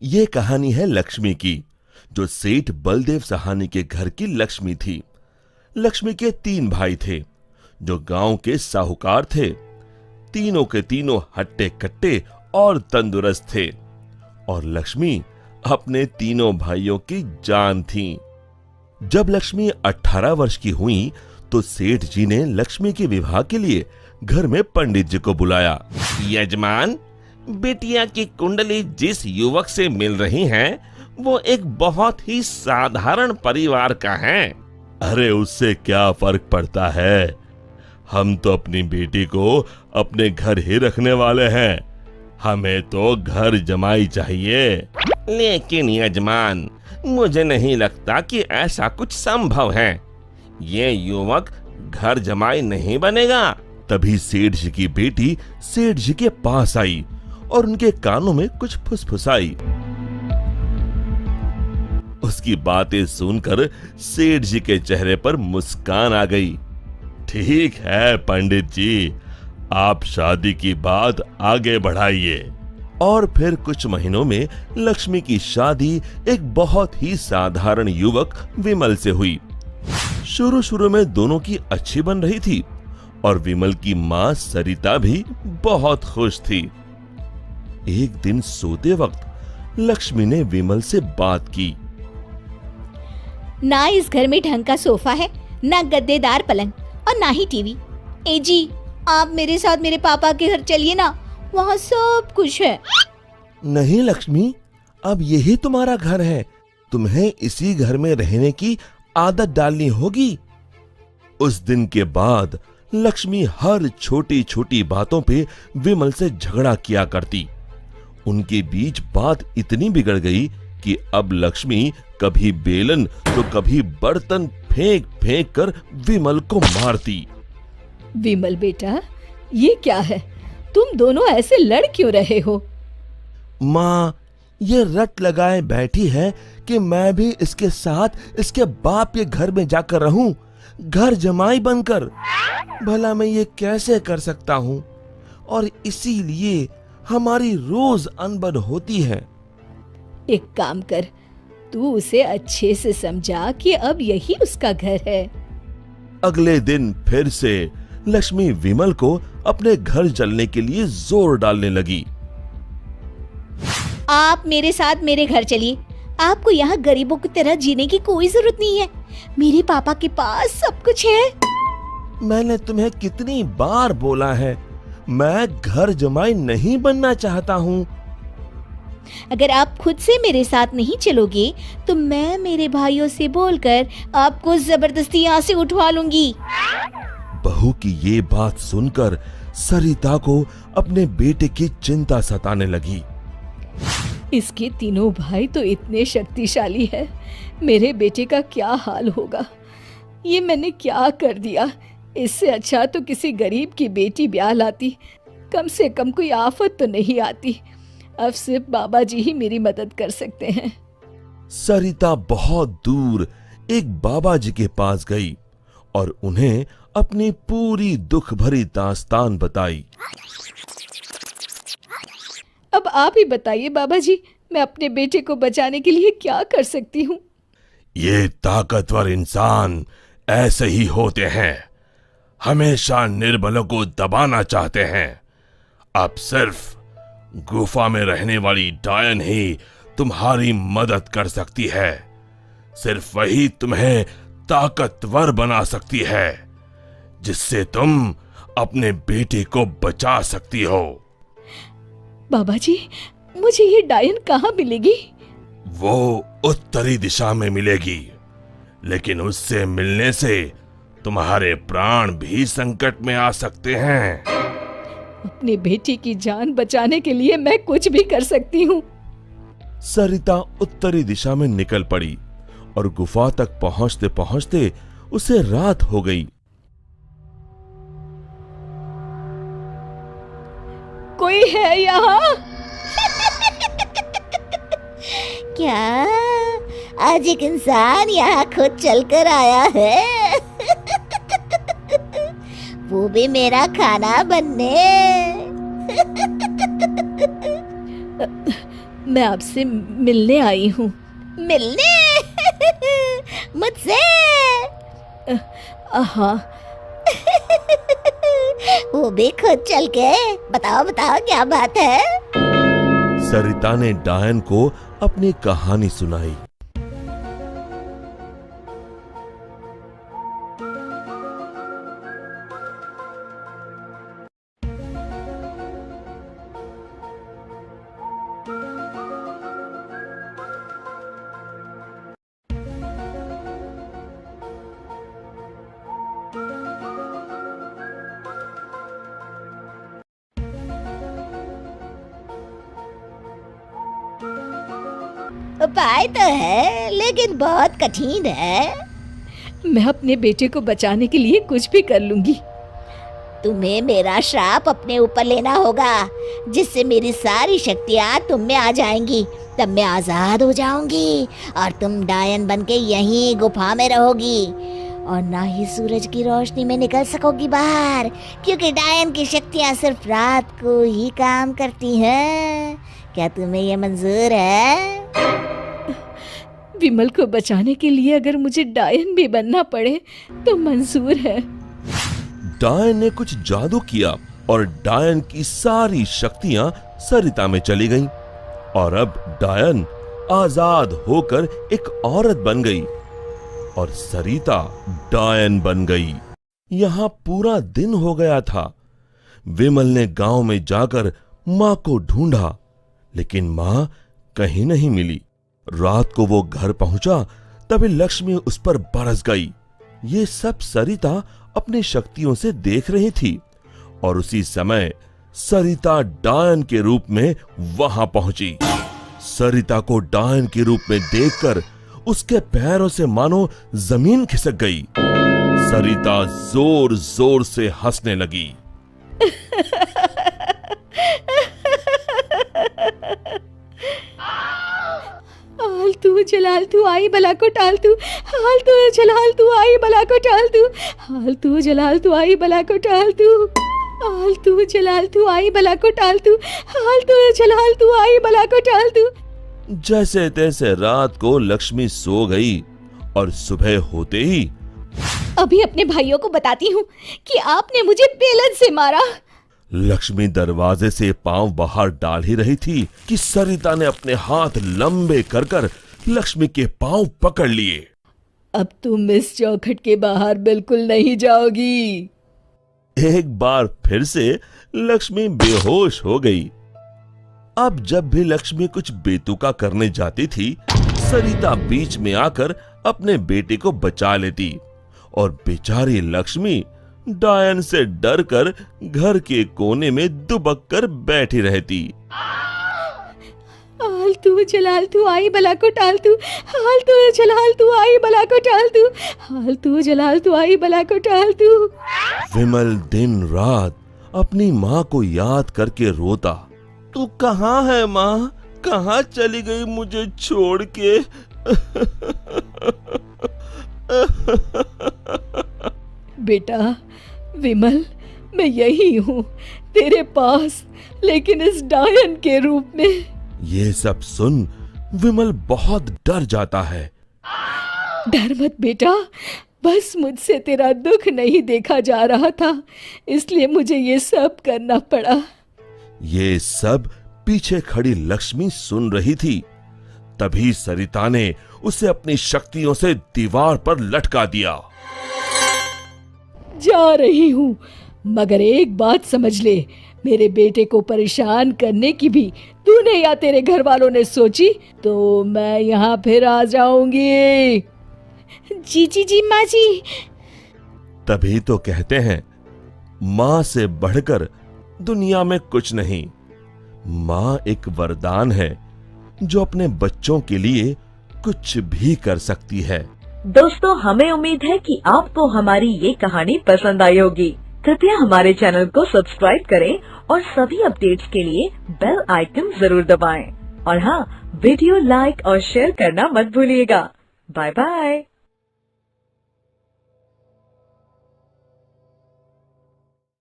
ये कहानी है लक्ष्मी की, जो सेठ बलदेव सहानी के घर की लक्ष्मी थी। लक्ष्मी के 3 भाई थे, जो गांव के साहूकार थे। तीनों के तीनों हट्टे कट्टे और तंदुरुस्त थे, और लक्ष्मी अपने तीनों भाइयों की जान थी। जब लक्ष्मी 18 वर्ष की हुई तो सेठ जी ने लक्ष्मी के विवाह के लिए घर में पंडित जी को बुलाया। यजमान, बेटिया की कुंडली जिस युवक से मिल रही है वो एक बहुत ही साधारण परिवार का है। अरे उससे क्या फर्क पड़ता है, हम तो अपनी बेटी को अपने घर ही रखने वाले हैं, हमें तो घर जमाई चाहिए। लेकिन यजमान, मुझे नहीं लगता कि ऐसा कुछ संभव है, ये युवक घर जमाई नहीं बनेगा। तभी सेठ जी की बेटी सेठ जी के पास आई और उनके कानों में कुछ फुसफुसाई। उसकी बातें सुनकर सेठ जी के चेहरे पर मुस्कान आ गई। ठीक है पंडित जी, आप शादी की बात आगे बढ़ाइए। और फिर कुछ महीनों में लक्ष्मी की शादी एक बहुत ही साधारण युवक विमल से हुई। शुरू में दोनों की अच्छी बन रही थी और विमल की मां सरिता भी बहुत खुश थी। एक दिन सोते वक्त लक्ष्मी ने विमल से बात की। ना इस घर में ढंग का सोफा है, ना गद्देदार पलंग और ना ही टीवी। ए जी, आप मेरे साथ मेरे पापा के घर चलिए ना, वहाँ सब कुछ है। नहीं लक्ष्मी, अब यही तुम्हारा घर है, तुम्हें इसी घर में रहने की आदत डालनी होगी। उस दिन के बाद लक्ष्मी हर छोटी छोटी बातों पे विमल से झगड़ा किया करती। उनके बीच बात इतनी बिगड़ गई कि अब लक्ष्मी कभी बेलन तो कभी बर्तन फेंक फेंक कर विमल को मारती। विमल बेटा, ये क्या है, तुम दोनों ऐसे लड़ क्यों रहे हो? माँ, ये रट लगाए बैठी है कि मैं भी इसके साथ इसके बाप के घर में जाकर रहूं, घर जमाई बनकर। भला मैं ये कैसे कर सकता हूँ, और इसीलिए हमारी रोज अनबन होती है। एक काम कर, तू उसे अच्छे से समझा कि अब यही उसका घर है। अगले दिन फिर से लक्ष्मी विमल को अपने घर चलने के लिए जोर डालने लगी। आप मेरे साथ मेरे घर चलिए, आपको यहाँ गरीबों की तरह जीने की कोई जरूरत नहीं है, मेरे पापा के पास सब कुछ है। मैंने तुम्हें कितनी बार बोला है, मैं घर जमाई नहीं बनना चाहता हूँ। अगर आप खुद से मेरे साथ नहीं चलोगे तो मैं मेरे भाइयों से बोलकर आपको जबरदस्ती यहाँ से उठवा लूंगी। बहू की ये बात सुनकर सरिता को अपने बेटे की चिंता सताने लगी। इसके तीनों भाई तो इतने शक्तिशाली है, मेरे बेटे का क्या हाल होगा। ये मैंने क्या कर दिया, इससे अच्छा तो किसी गरीब की बेटी ब्याह लाती, कम से कम कोई आफत तो नहीं आती। अब सिर्फ बाबा जी ही मेरी मदद कर सकते हैं। सरिता बहुत दूर एक बाबा जी के पास गई और उन्हें अपनी पूरी दुख भरी दास्तान बताई। अब आप ही बताइए बाबा जी, मैं अपने बेटे को बचाने के लिए क्या कर सकती हूँ? ये ताकतवर इंसान ऐसे ही होते हैं, हमेशा निर्बलों को दबाना चाहते हैं। अब सिर्फ गुफा में रहने वाली डायन ही तुम्हारी मदद कर सकती है, सिर्फ वही तुम्हें ताकतवर बना सकती है, जिससे तुम अपने बेटे को बचा सकती हो। बाबा जी, मुझे ये डायन कहाँ मिलेगी? वो उत्तरी दिशा में मिलेगी, लेकिन उससे मिलने से तुम्हारे प्राण भी संकट में आ सकते हैं। अपनी बेटी की जान बचाने के लिए मैं कुछ भी कर सकती हूँ। सरिता उत्तरी दिशा में निकल पड़ी और गुफा तक पहुंचते पहुंचते उसे रात हो गई। कोई है यहाँ? क्या आज एक इंसान यहाँ खुद चलकर आया है? वो भी मेरा खाना बनने। मैं आपसे मिलने आई हूँ। मिलने? मुझसे? हाँ। वो भी खुद चल के? बताओ बताओ क्या बात है? सरिता ने डायन को अपनी कहानी सुनाई। उपाय तो है लेकिन बहुत कठिन है। मैं अपने बेटे को बचाने के लिए कुछ भी कर लूंगी। तुम्हें मेरा श्राप अपने ऊपर लेना होगा, जिससे मेरी सारी शक्तियाँ तुम में आ जाएंगी। तब मैं आजाद हो जाऊंगी और तुम डायन बनके यहीं गुफा में रहोगी और ना ही सूरज की रोशनी में निकल सकोगी बाहर, क्योंकि डायन की शक्तियाँ सिर्फ रात को ही काम करती हैं। क्या तुम्हें ये मंजूर है? विमल को बचाने के लिए अगर मुझे डायन भी बनना पड़े तो मंजूर है। डायन ने कुछ जादू किया और डायन की सारी शक्तियां सरिता में चली गईं और अब डायन आजाद होकर एक औरत बन गई और सरिता डायन बन गई। यहां पूरा दिन हो गया था। विमल ने गांव में जाकर मां को ढूंढा, लेकिन मां कहीं नहीं मिली। रात को वो घर पहुंचा तभी लक्ष्मी उस पर बरस गई। ये सब सरिता अपनी शक्तियों से देख रही थी और उसी समय सरिता डायन के रूप में वहां पहुंची। सरिता को डायन के रूप में देखकर उसके पैरों से मानो जमीन खिसक गई। सरिता जोर जोर से हंसने लगी। आलतू जलाल तू आई बला को टाल तू, आलतू जलाल तू आई बला को टाल तू, आलतू जलाल तू आई बला को टाल तू, आलतू जलाल तू आई बला को टाल तू, आलतू जलाल तू आई बला को टाल तू। जैसे तैसे रात को लक्ष्मी सो गई और सुबह होते ही अभी अपने भाइयों को बताती हूँ कि आपने मुझे बेलन से मारा। लक्ष्मी दरवाजे से पांव बाहर डाल ही रही थी कि सरिता ने अपने हाथ लंबे कर कर लक्ष्मी के पांव पकड़ लिए। अब तुम इस चौखट के बाहर बिल्कुल नहीं जाओगी। एक बार फिर से लक्ष्मी बेहोश हो गई। अब जब भी लक्ष्मी कुछ बेतुका करने जाती थी, सरिता बीच में आकर अपने बेटे को बचा लेती और बेचारी लक्ष्मी डायन से डरकर घर के कोने में दुबक कर बैठी रहती। आलतू जलाल तू आई बला को टाल तू, आलतू जलाल तू आई बला को टाल तू, आलतू जलाल तू आई बला को टाल तू। विमल दिन रात अपनी माँ को याद करके रोता। तू कहाँ है माँ? कहाँ चली गई मुझे छोड़ के? बेटा विमल, मैं यही हूँ तेरे पास, लेकिन इस डायन के रूप में। ये सब सुन विमल बहुत डर जाता है। डर मत बेटा, बस मुझसे तेरा दुख नहीं देखा जा रहा था, इसलिए मुझे ये सब करना पड़ा। ये सब पीछे खड़ी लक्ष्मी सुन रही थी। तभी सरिता ने उसे अपनी शक्तियों से दीवार पर लटका दिया। जा रही हूँ, मगर एक बात समझ ले, मेरे बेटे को परेशान करने की भी तूने या तेरे घर वालों ने सोची तो मैं यहाँ फिर आ जाऊंगी। जी जी जी माँ जी। तभी तो कहते हैं माँ से बढ़कर दुनिया में कुछ नहीं। माँ एक वरदान है जो अपने बच्चों के लिए कुछ भी कर सकती है। दोस्तों, हमें उम्मीद है कि आपको हमारी ये कहानी पसंद आई होगी। कृपया हमारे चैनल को सब्सक्राइब करें और सभी अपडेट्स के लिए बेल आइकन जरूर दबाएं। और हाँ, वीडियो लाइक और शेयर करना मत भूलिएगा। Bye bye.